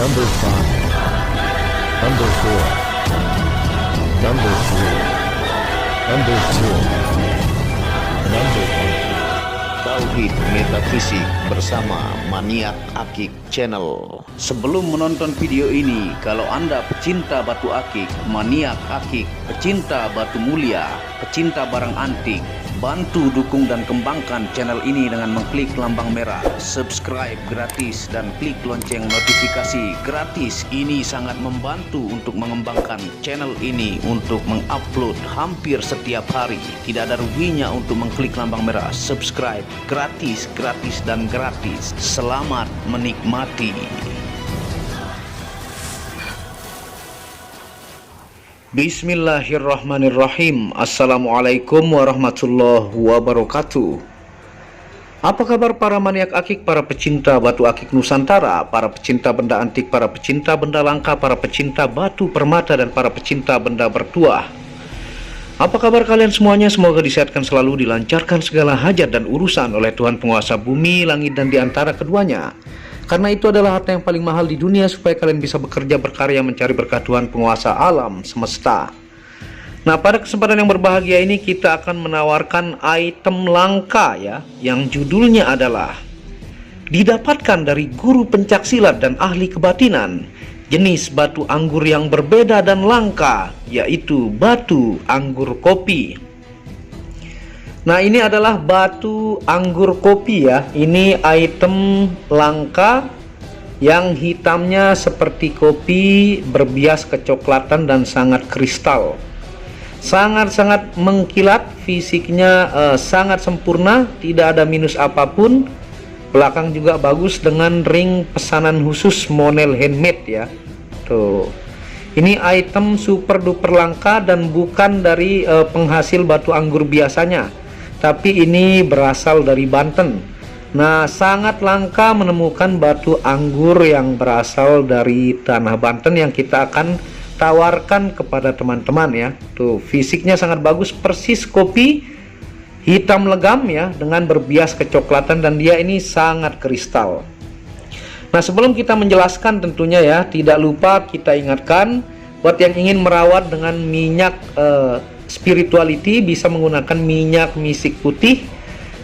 Number 5, Number 4, Number 3, Number 2, Number 1. Tauhid Metafisik bersama Maniak Akik Channel. Sebelum menonton video ini, kalau Anda pecinta batu akik, maniak akik, pecinta batu mulia, pecinta barang antik, bantu dukung dan kembangkan channel ini dengan mengklik lambang merah, subscribe gratis dan klik lonceng notifikasi gratis. Ini sangat membantu untuk mengembangkan channel ini untuk mengupload hampir setiap hari. Tidak ada ruginya untuk mengklik lambang merah, subscribe gratis, gratis dan gratis. Selamat menikmati. Bismillahirrahmanirrahim. Assalamualaikum warahmatullahi wabarakatuh. Apa kabar para maniak akik, para pecinta batu akik Nusantara, para pecinta benda antik, para pecinta benda langka, para pecinta batu permata, dan para pecinta benda bertuah? Apa kabar kalian semuanya? Semoga disehatkan selalu, dilancarkan segala hajat dan urusan oleh Tuhan penguasa bumi, langit, dan di antara keduanya. Karena itu adalah harta yang paling mahal di dunia, supaya kalian bisa bekerja berkarya mencari berkat Tuhan penguasa alam semesta. Nah, pada kesempatan yang berbahagia ini kita akan menawarkan item langka ya, yang judulnya adalah didapatkan dari guru pencaksilat dan ahli kebatinan, jenis batu anggur yang berbeda dan langka, yaitu batu anggur kopi. Nah, ini adalah batu anggur kopi ya. Ini item langka yang hitamnya seperti kopi, berbias kecoklatan dan sangat kristal. Sangat-sangat mengkilat, fisiknya sangat sempurna, tidak ada minus apapun. Belakang juga bagus dengan ring pesanan khusus Monel handmade ya. Tuh. Ini item super duper langka dan bukan dari penghasil batu anggur biasanya, tapi ini berasal dari Banten. Nah, sangat langka menemukan batu anggur yang berasal dari tanah Banten yang kita akan tawarkan kepada teman-teman ya. Tuh, fisiknya sangat bagus, persis kopi, hitam legam ya, dengan berbias kecoklatan, dan dia ini sangat kristal. Nah, sebelum kita menjelaskan tentunya ya, tidak lupa kita ingatkan buat yang ingin merawat dengan minyak spirituality, bisa menggunakan minyak misik putih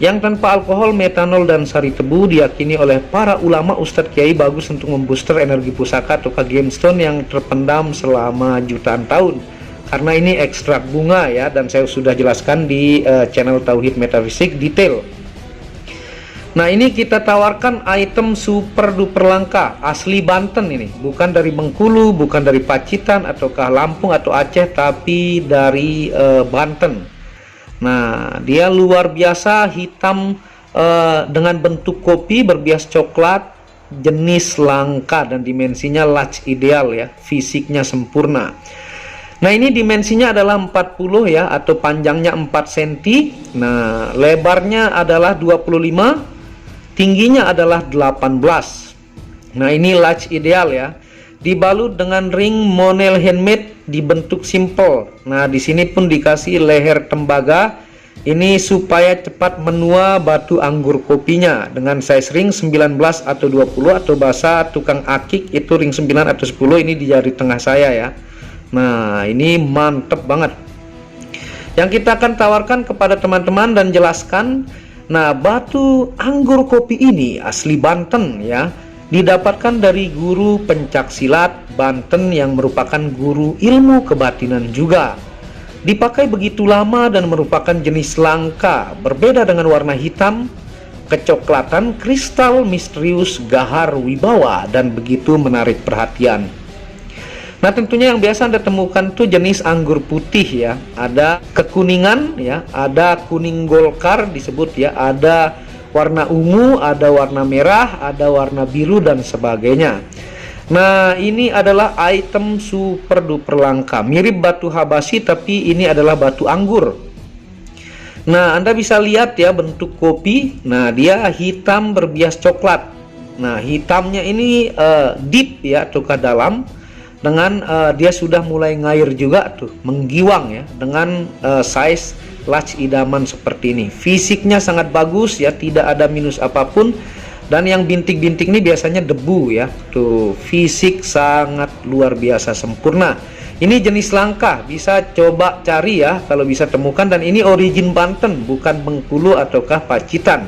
yang tanpa alkohol, metanol, dan sari tebu. Diyakini oleh para ulama, ustadz, kiai, bagus untuk membooster energi pusaka atau gemstone yang terpendam selama jutaan tahun. Karena ini ekstrak bunga ya, dan saya sudah jelaskan di channel Tauhid Metafisik detail. Nah, ini kita tawarkan item super duper langka, asli Banten ini, bukan dari Bengkulu, bukan dari Pacitan ataukah Lampung atau Aceh, tapi dari Banten. Nah, dia luar biasa, hitam dengan bentuk kopi, berbias coklat, jenis langka, dan dimensinya large ideal ya, fisiknya sempurna. Nah, ini dimensinya adalah 40 ya, atau panjangnya 4 cm. Nah, lebarnya adalah 25, tingginya adalah 18. Nah, ini large ideal ya. Dibalut dengan ring Monel handmade dibentuk simple. Nah, di sini pun dikasih leher tembaga. Ini supaya cepat menua batu anggur kopinya dengan size ring 19 atau 20, atau bahasa tukang akik itu ring 9 atau 10. Ini di jari tengah saya ya. Nah, ini mantep banget. Yang kita akan tawarkan kepada teman-teman dan jelaskan. Nah, batu anggur kopi ini asli Banten ya, didapatkan dari guru pencaksilat Banten yang merupakan guru ilmu kebatinan juga. Dipakai begitu lama dan merupakan jenis langka, berbeda dengan warna hitam, kecoklatan, kristal, misterius, gahar, wibawa, dan begitu menarik perhatian. Nah, tentunya yang biasa Anda temukan tuh jenis anggur putih ya, ada kekuningan ya, ada kuning golkar disebut ya, ada warna ungu, ada warna merah, ada warna biru, dan sebagainya. Nah, ini adalah item super duper langka, mirip batu habasi, tapi ini adalah batu anggur. Nah, Anda bisa lihat ya bentuk kopi. Nah, dia hitam berbias coklat. Nah, hitamnya ini deep ya, ataukah dalam, dengan dia sudah mulai ngair juga tuh, menggiwang ya, dengan size large idaman seperti ini. Fisiknya sangat bagus ya, tidak ada minus apapun. Dan yang bintik-bintik ini biasanya debu ya. Tuh, fisik sangat luar biasa sempurna. Ini jenis langka, bisa coba cari ya kalau bisa temukan, dan ini origin Banten, bukan Bengkulu ataukah Pacitan.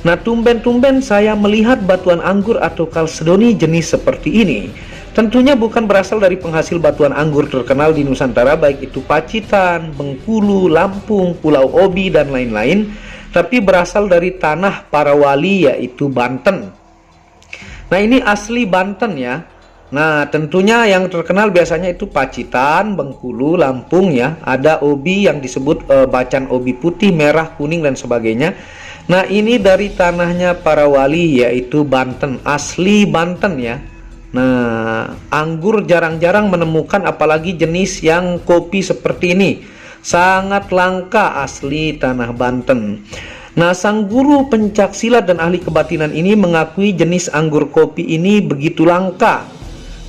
Nah, tumben-tumben saya melihat batuan anggur atau kalsedoni jenis seperti ini. Tentunya bukan berasal dari penghasil batuan anggur terkenal di Nusantara, baik itu Pacitan, Bengkulu, Lampung, Pulau Obi, dan lain-lain, tapi berasal dari tanah para wali, yaitu Banten. Nah, ini asli Banten ya. Nah, tentunya yang terkenal biasanya itu Pacitan, Bengkulu, Lampung ya. Ada obi yang disebut bacan obi putih, merah, kuning, dan sebagainya. Nah, ini dari tanahnya para wali, yaitu Banten, asli Banten ya. Nah, anggur jarang-jarang menemukan, apalagi jenis yang kopi seperti ini. Sangat langka, asli tanah Banten. Nah, sang guru pencaksilat dan ahli kebatinan ini mengakui jenis anggur kopi ini begitu langka.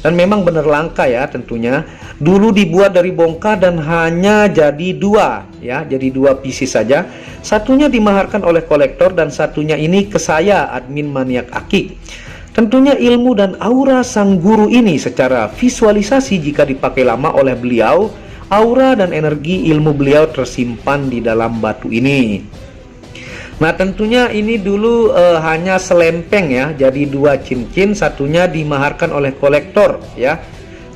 Dan memang benar langka ya tentunya. Dulu dibuat dari bongkah dan hanya jadi dua ya, jadi dua pieces saja. Satunya dimaharkan oleh kolektor dan satunya ini ke saya, admin maniak akik. Tentunya ilmu dan aura sang guru ini secara visualisasi jika dipakai lama oleh beliau, aura dan energi ilmu beliau tersimpan di dalam batu ini. Nah, tentunya ini dulu hanya selempeng ya, jadi dua cincin, satunya dimaharkan oleh kolektor ya.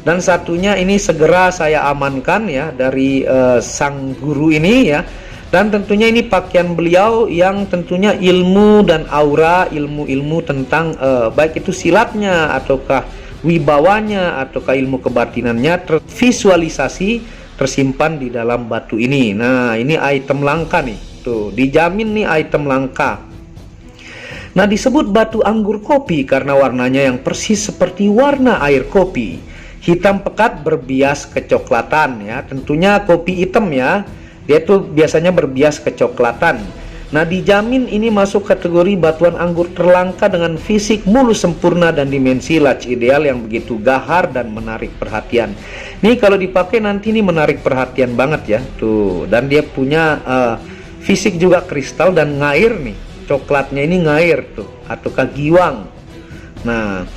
Dan satunya ini segera saya amankan ya dari sang guru ini ya. Dan tentunya ini pakaian beliau yang tentunya ilmu dan aura, ilmu-ilmu tentang baik itu silatnya ataukah wibawanya ataukah ilmu kebatinannya tervisualisasi, tersimpan di dalam batu ini. Nah, ini item langka nih. Tuh, dijamin nih item langka. Nah, disebut batu anggur kopi karena warnanya yang persis seperti warna air kopi. Hitam pekat berbias kecoklatan ya. Tentunya kopi hitam ya. Dia tuh biasanya berbias kecoklatan. Nah, dijamin ini masuk kategori batuan anggur terlangka dengan fisik mulus sempurna dan dimensi latch ideal yang begitu gahar dan menarik perhatian. Nih kalau dipakai nanti ini menarik perhatian banget ya. Tuh, dan dia punya fisik juga kristal dan ngair nih. Coklatnya ini ngair tuh, ataukah giwang. Nah,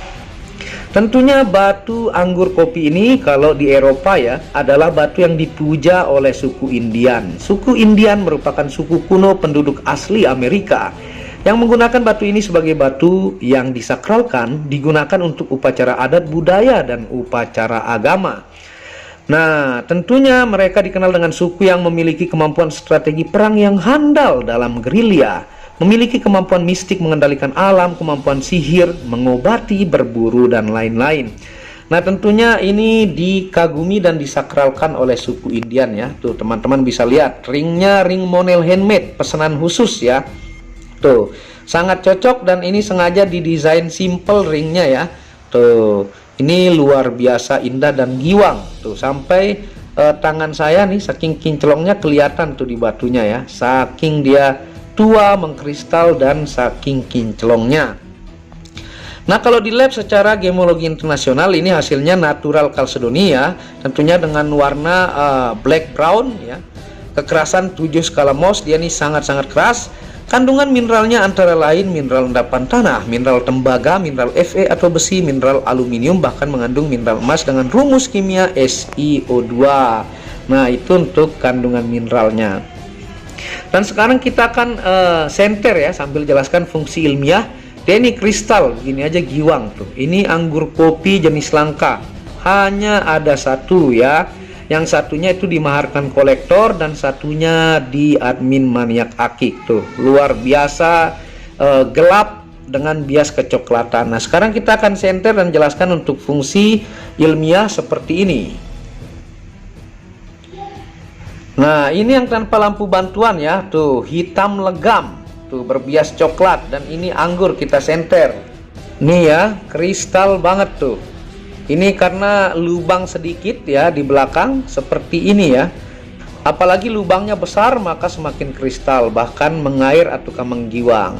tentunya batu anggur kopi ini kalau di Eropa ya adalah batu yang dipuja oleh suku Indian. Suku Indian merupakan suku kuno penduduk asli Amerika yang menggunakan batu ini sebagai batu yang disakralkan, digunakan untuk upacara adat budaya dan upacara agama. Nah, tentunya mereka dikenal dengan suku yang memiliki kemampuan strategi perang yang handal dalam gerilya, memiliki kemampuan mistik mengendalikan alam, kemampuan sihir, mengobati, berburu, dan lain-lain. Nah, tentunya ini dikagumi dan disakralkan oleh suku Indian ya. Tuh, teman-teman bisa lihat ringnya, ring monel handmade, pesanan khusus ya. Tuh, sangat cocok dan ini sengaja didesain simple ringnya ya. Tuh, ini luar biasa indah dan giwang. Tuh, sampai tangan saya nih saking kinclongnya kelihatan tuh di batunya ya. Saking dia tua, mengkristal, dan saking kinclongnya. Nah, kalau di lab secara gemologi internasional ini hasilnya natural kalsedonia, tentunya dengan warna black brown ya. Kekerasan 7 skala Mohs, dia ini sangat-sangat keras. Kandungan mineralnya antara lain mineral endapan tanah, mineral tembaga, mineral Fe atau besi, mineral aluminium, bahkan mengandung mineral emas dengan rumus kimia SiO2. Nah, itu untuk kandungan mineralnya. Dan sekarang kita akan senter ya sambil jelaskan fungsi ilmiah. Dia ini kristal, gini aja giwang tuh. Ini anggur kopi jenis langka. Hanya ada satu ya. Yang satunya itu dimaharkan kolektor dan satunya di admin maniak akik tuh. Luar biasa gelap dengan bias kecoklatan. Nah, sekarang kita akan senter dan jelaskan untuk fungsi ilmiah seperti ini. Nah, ini yang tanpa lampu bantuan ya. Tuh, hitam legam. Tuh, berbias coklat. Dan ini anggur kita senter. Nih ya, kristal banget tuh. Ini karena lubang sedikit ya di belakang seperti ini ya. Apalagi lubangnya besar maka semakin kristal, bahkan mengair ataukah menggiwang.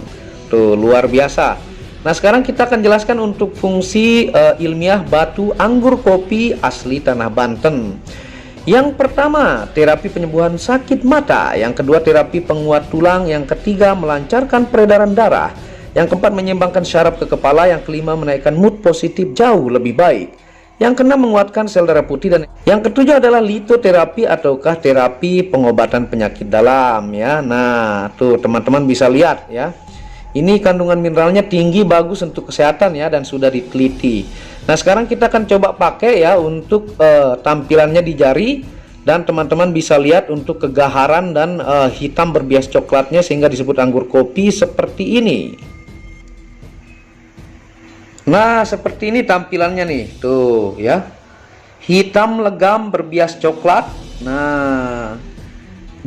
Tuh, luar biasa. Nah, sekarang kita akan jelaskan untuk fungsi ilmiah batu anggur kopi asli tanah Banten. Yang pertama, terapi penyembuhan sakit mata. Yang kedua, terapi penguat tulang. Yang ketiga, melancarkan peredaran darah. Yang keempat, menyeimbangkan syaraf ke kepala. Yang kelima, menaikkan mood positif jauh lebih baik. Yang keenam, menguatkan sel darah putih. Dan yang ketujuh adalah litoterapi ataukah terapi pengobatan penyakit dalam ya. Nah, tuh teman-teman bisa lihat ya. Ini kandungan mineralnya tinggi, bagus untuk kesehatan ya, dan sudah diteliti. Nah, sekarang kita akan coba pakai ya untuk tampilannya di jari. Dan teman-teman bisa lihat untuk kegaharan dan hitam berbias coklatnya sehingga disebut anggur kopi seperti ini. Nah, seperti ini tampilannya nih, tuh ya. Hitam legam berbias coklat. Nah,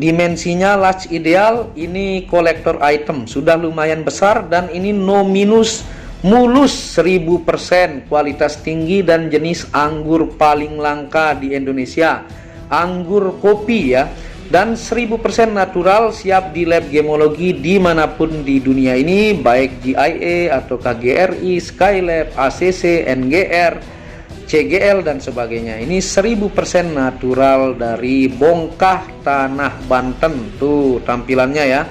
dimensinya large ideal, ini kolektor item, sudah lumayan besar dan ini no minus, mulus 1000%, kualitas tinggi dan jenis anggur paling langka di Indonesia. Anggur kopi ya. Dan 1000% natural, siap di lab gemologi dimanapun di dunia ini, baik GIA atau KGRI, Skylab, ACC, NGR, CGL dan sebagainya. Ini 1000% natural dari Bongkah Tanah Banten. Tuh tampilannya ya,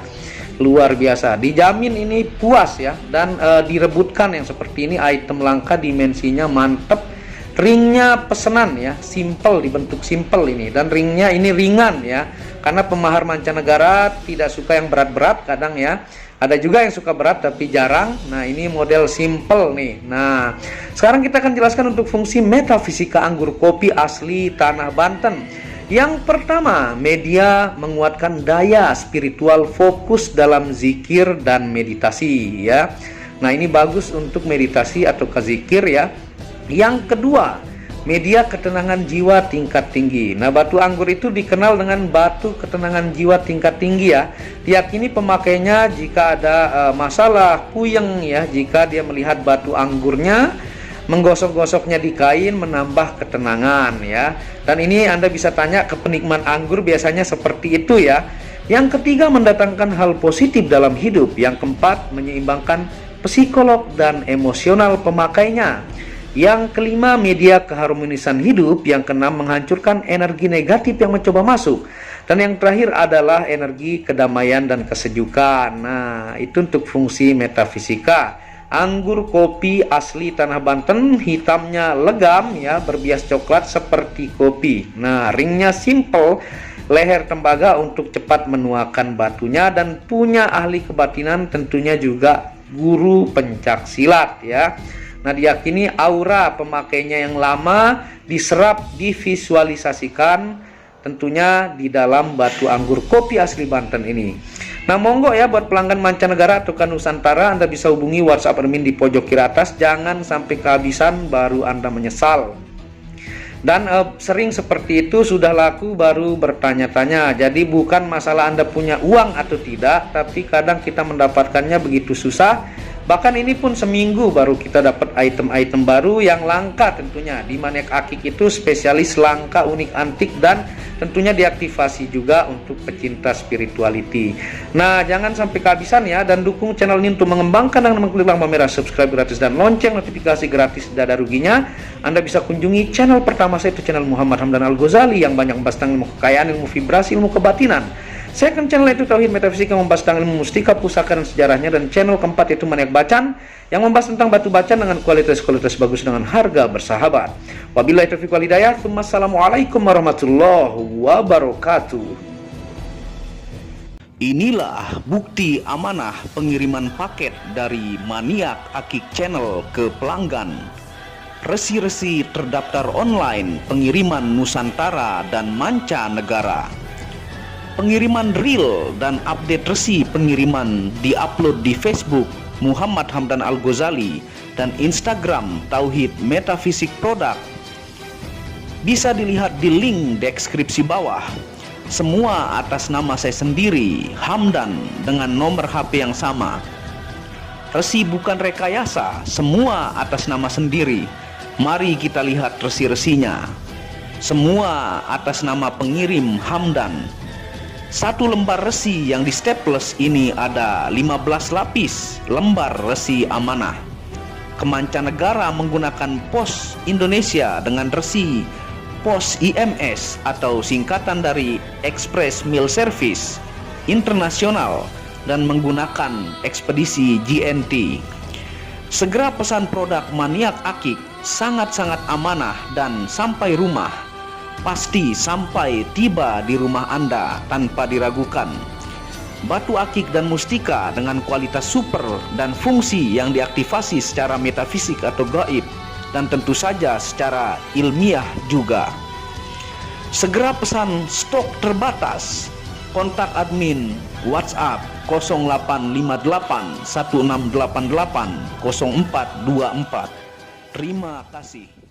luar biasa, dijamin ini puas ya. Dan direbutkan yang seperti ini, item langka, dimensinya mantep. Ringnya pesenan ya, simple, dibentuk simple ini, dan ringnya ini ringan ya, karena pemahar mancanegara tidak suka yang berat-berat kadang ya. Ada juga yang suka berat tapi jarang. Nah, ini model simple nih. Nah, sekarang kita akan jelaskan untuk fungsi metafisika anggur kopi asli Tanah Banten. Yang pertama, media menguatkan daya spiritual, fokus dalam zikir dan meditasi ya. Nah, ini bagus untuk meditasi atau zikir ya. Yang kedua, media ketenangan jiwa tingkat tinggi. Nah, batu anggur itu dikenal dengan batu ketenangan jiwa tingkat tinggi ya. Diyakini pemakainya jika ada masalah puyeng ya, jika dia melihat batu anggurnya, menggosok-gosoknya di kain, menambah ketenangan ya. Dan ini Anda bisa tanya ke penikmat anggur, biasanya seperti itu ya. Yang ketiga, mendatangkan hal positif dalam hidup. Yang keempat, menyeimbangkan psikolog dan emosional pemakainya. Yang kelima, media keharmonisan hidup. Yang keenam, menghancurkan energi negatif yang mencoba masuk. Dan yang terakhir adalah energi kedamaian dan kesejukan. Nah, itu untuk fungsi metafisika. Anggur kopi asli Tanah Banten, hitamnya legam ya, berbias coklat seperti kopi. Nah, ringnya simple, leher tembaga untuk cepat menuakan batunya, dan punya ahli kebatinan tentunya juga guru pencak silat ya. Nah, diyakini aura pemakainya yang lama diserap, divisualisasikan tentunya di dalam batu anggur kopi asli Banten ini. Nah, monggo ya buat pelanggan mancanegara atau Nusantara, Anda bisa hubungi WhatsApp admin di pojok kiri atas. Jangan sampai kehabisan, baru Anda menyesal. Dan sering seperti itu, sudah laku baru bertanya-tanya. Jadi bukan masalah Anda punya uang atau tidak, tapi kadang kita mendapatkannya begitu susah. Bahkan ini pun seminggu baru kita dapat item-item baru yang langka tentunya. Di Maniak Akik itu spesialis langka, unik, antik, dan tentunya diaktifasi juga untuk pecinta spirituality. Nah, jangan sampai kehabisan ya, dan dukung channel ini untuk mengembangkan dengan mengklik tombol merah subscribe gratis dan lonceng notifikasi gratis, tidak ada ruginya. Anda bisa kunjungi channel pertama saya, itu channel Muhammad Hamdan Al-Ghazali, yang banyak membahas tentang ilmu kekayaan, ilmu vibrasi, ilmu kebatinan. Second channel itu Tauhid Metafisika, membahas tentang ilmu mustika, pusaka dan sejarahnya. Dan channel keempat itu Maniak Bacan, yang membahas tentang batu bacan dengan kualitas-kualitas bagus dengan harga bersahabat. Wabillahi taufiq wal hidayah. Wassalamualaikum warahmatullahi wabarakatuh. Inilah bukti amanah pengiriman paket dari Maniak Akik Channel ke pelanggan. Resi-resi terdaftar online pengiriman Nusantara dan mancanegara. Pengiriman real dan update resi pengiriman diupload di Facebook Muhammad Hamdan Al-Ghazali dan Instagram Tauhid Metafisik Produk. Bisa dilihat di link deskripsi bawah. Semua atas nama saya sendiri, Hamdan, dengan nomor HP yang sama. Resi bukan rekayasa, semua atas nama sendiri. Mari kita lihat resi-resinya. Semua atas nama pengirim Hamdan. Satu lembar resi yang di staples ini ada 15 lapis lembar resi amanah. Kemancanegara menggunakan pos Indonesia dengan resi pos IMS atau singkatan dari Express Mail Service Internasional dan menggunakan ekspedisi GNT. Segera pesan produk Maniak Akik, sangat-sangat amanah dan sampai rumah. Pasti sampai tiba di rumah Anda tanpa diragukan. Batu akik dan mustika dengan kualitas super dan fungsi yang diaktifasi secara metafisik atau gaib, dan tentu saja secara ilmiah juga. Segera pesan, stok terbatas. Kontak admin WhatsApp 0858 1688 0424. Terima kasih.